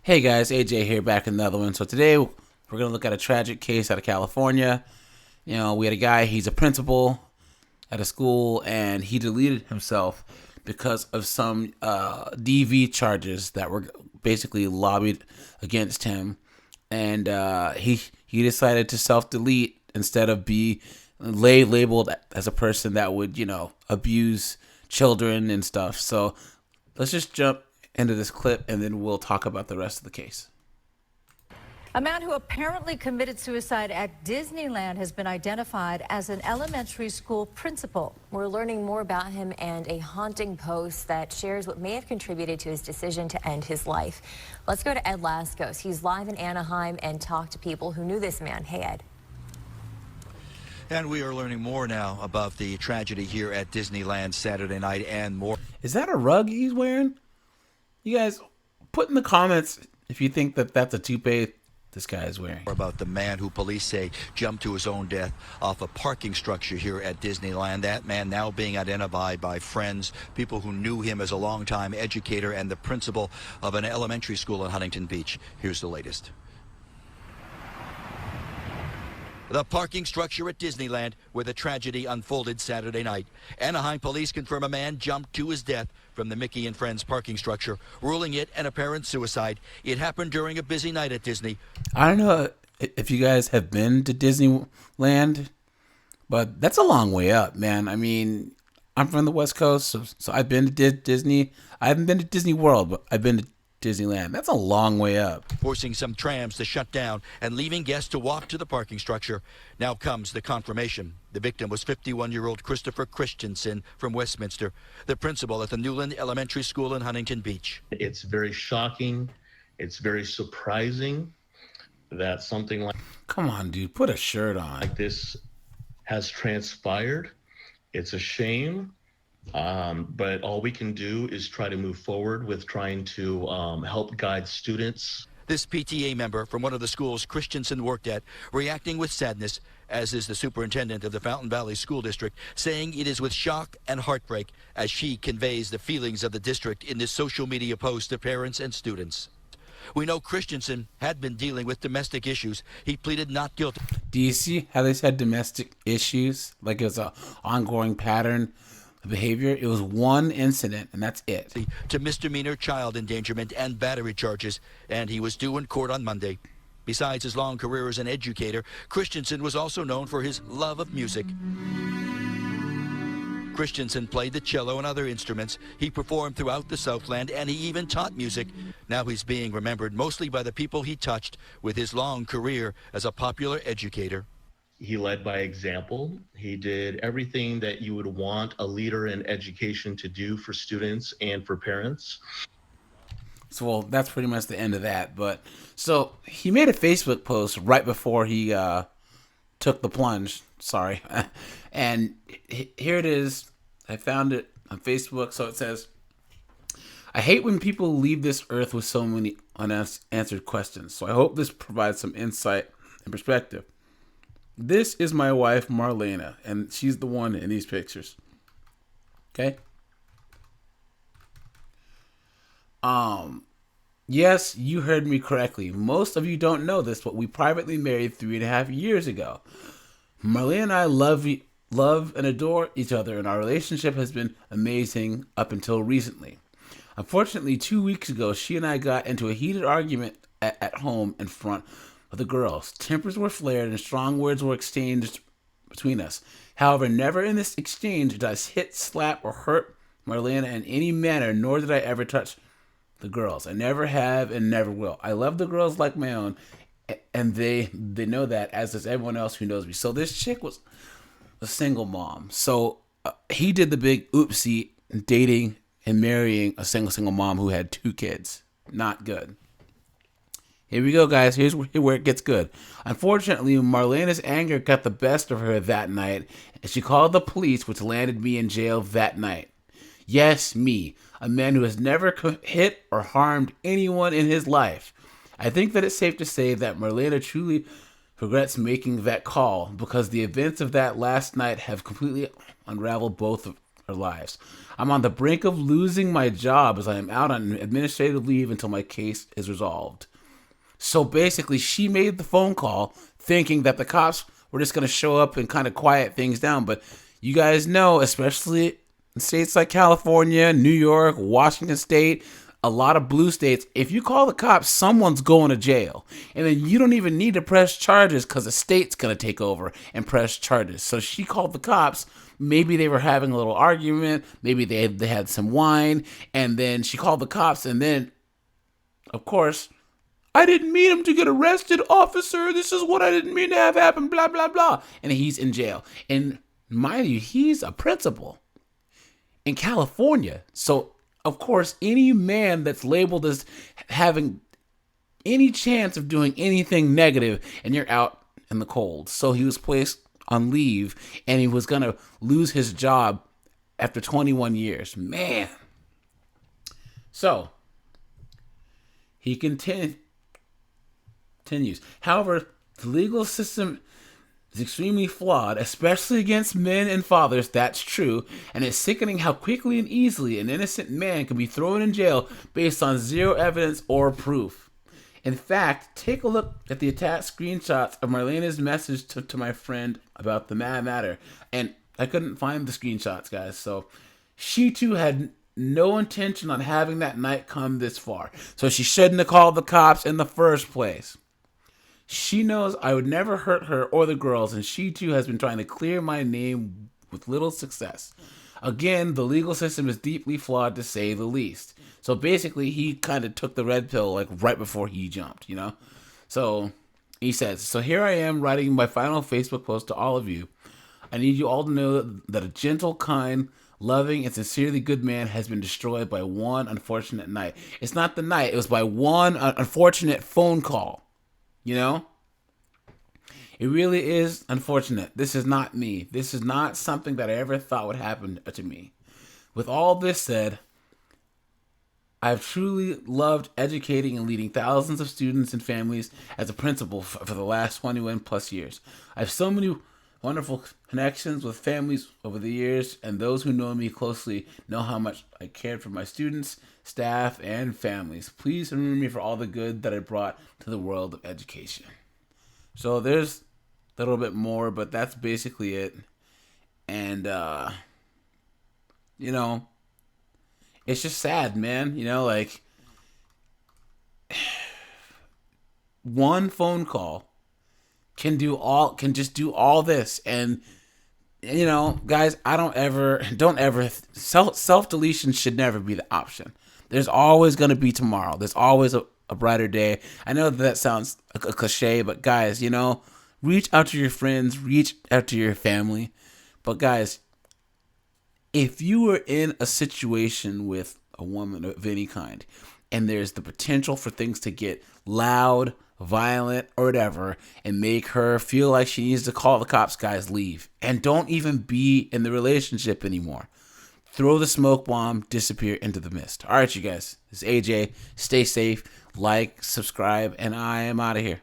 Hey guys, AJ here, back in another one. So today we're gonna look at a tragic case out of California. We had a guy. He's a principal at a school, and he deleted himself because of some DV charges that were basically lobbied against him, and he decided to self delete instead of be labeled as a person that would abuse children and stuff. So let's just jump into this clip, and then we'll talk about the rest of the case. A man who apparently committed suicide at Disneyland has been identified as an elementary school principal. We're learning more about him and a haunting post that shares what may have contributed to his decision to end his life. Let's go to Ed Lascos. He's live in Anaheim and talked to people who knew this man. Hey, Ed. And we are learning more now about the tragedy here at Disneyland Saturday night and more. Is that a rug he's wearing? You guys, put in the comments if you think that that's a toupee this guy is wearing. About the man who police say jumped to his own death off a parking structure here at Disneyland. That man now being identified by friends, people who knew him as a longtime educator and the principal of an elementary school in Huntington Beach. Here's the latest. The parking structure at Disneyland where the tragedy unfolded Saturday night. Anaheim police confirm a man jumped to his death from the Mickey and Friends parking structure, ruling it an apparent suicide. It happened during a busy night at Disney. I don't know if you guys have been to Disneyland, but that's a long way up, man. I mean, I'm from the West Coast, so I've been to Disney. I haven't been to Disney World, but I've been to Disneyland. That's a long way up. Forcing some trams to shut down and leaving guests to walk to the parking structure. Now comes the confirmation. The victim was 51-year-old Christopher Christensen from Westminster, the principal at the Newland Elementary School in Huntington Beach. It's very shocking. It's very surprising that something like Come on, dude, put a shirt on. this has transpired. It's a shame. But all we can do is try to move forward with trying to help guide students. This PTA member from one of the schools Christensen worked at, reacting with sadness, as is the superintendent of the Fountain Valley School District, saying it is with shock and heartbreak as she conveys the feelings of the district in this social media post to parents and students. We know Christensen had been dealing with domestic issues. He pleaded not guilty. Do you see how they said domestic issues? Like it was an ongoing pattern of behavior? It was one incident, and that's it. To misdemeanor child endangerment and battery charges, and he was due in court on Monday. Besides his long career as an educator, Christensen was also known for his love of music. Christensen played the cello and other instruments. He performed throughout the Southland, and he even taught music. Now he's being remembered mostly by the people he touched with his long career as a popular educator. He led by example. He did everything that you would want a leader in education to do for students and for parents. So, well, that's pretty much the end of that. But so he made a Facebook post right before he took the plunge. Sorry. And here it is. I found it on Facebook. So it says, I hate when people leave this earth with so many unanswered questions. So I hope this provides some insight and perspective. This is my wife, Marlena, and she's the one in these pictures. Okay? Yes, you heard me correctly. Most of you don't know this, but we privately married 3.5 years ago. Marlena and I love and adore each other, and our relationship has been amazing up until recently. Unfortunately, 2 weeks ago, she and I got into a heated argument at home in front of the girls. Tempers were flared and strong words were exchanged between us. However, never in this exchange did I hit, slap, or hurt Marlena in any manner, nor did I ever touch the girls. I never have and never will. I love the girls like my own, and they know that, as does everyone else who knows me. So this chick was a single mom. So he did the big oopsie, dating and marrying a single mom who had 2 kids. Not good. Here we go, guys. Here's where it gets good. Unfortunately, Marlena's anger got the best of her that night, and she called the police, which landed me in jail that night. Yes, me, a man who has never hit or harmed anyone in his life. I think that it's safe to say that Marlena truly regrets making that call, because the events of that last night have completely unraveled both our lives. I'm on the brink of losing my job as I am out on administrative leave until my case is resolved. So basically, she made the phone call thinking that the cops were just going to show up and kind of quiet things down. But you guys know, especially in states like California, New York, Washington State, a lot of blue states, if you call the cops, someone's going to jail. And then you don't even need to press charges because the state's going to take over and press charges. So she called the cops. Maybe they were having a little argument. Maybe they had some wine. And then she called the cops. And then, of course, I didn't mean him to get arrested, officer. This is what I didn't mean to have happen, blah, blah, blah. And he's in jail. And mind you, he's a principal in California. So, of course, any man that's labeled as having any chance of doing anything negative, and you're out in the cold. So he was placed on leave, and he was going to lose his job after 21 years. Man. So, he continues. However, the legal system is extremely flawed, especially against men and fathers. That's true. And it's sickening how quickly and easily an innocent man can be thrown in jail based on zero evidence or proof. In fact, take a look at the attached screenshots of Marlena's message to my friend about the matter. And I couldn't find the screenshots, guys. So she too had no intention on having that night come this far. So she shouldn't have called the cops in the first place. She knows I would never hurt her or the girls, and she too has been trying to clear my name with little success. Again, the legal system is deeply flawed to say the least. So basically, he kind of took the red pill like right before he jumped, you know? So he says, so here I am writing my final Facebook post to all of you. I need you all to know that a gentle, kind, loving, and sincerely good man has been destroyed by one unfortunate night. It's not the night. It was by one unfortunate phone call. You know? It really is unfortunate. This is not me. This is not something that I ever thought would happen to me. With all this said, I've truly loved educating and leading thousands of students and families as a principal for the last 21 plus years. I have so many wonderful connections with families over the years, and those who know me closely know how much I cared for my students, staff, and families. Please remember me for all the good that I brought to the world of education. So there's a little bit more, but that's basically it. And, you know, it's just sad, man. You know, like, one phone call can just do all this. And, you know, guys, don't ever, self-deletion should never be the option. There's always going to be tomorrow. There's always a brighter day. I know that sounds a cliche, but guys, you know, reach out to your friends, reach out to your family. But guys, if you were in a situation with a woman of any kind, and there's the potential for things to get loud, violent, or whatever, and make her feel like she needs to call the cops, guys, leave. And don't even be in the relationship anymore. Throw the smoke bomb, disappear into the mist. All right, you guys. This is AJ. Stay safe, like, subscribe, and I am out of here.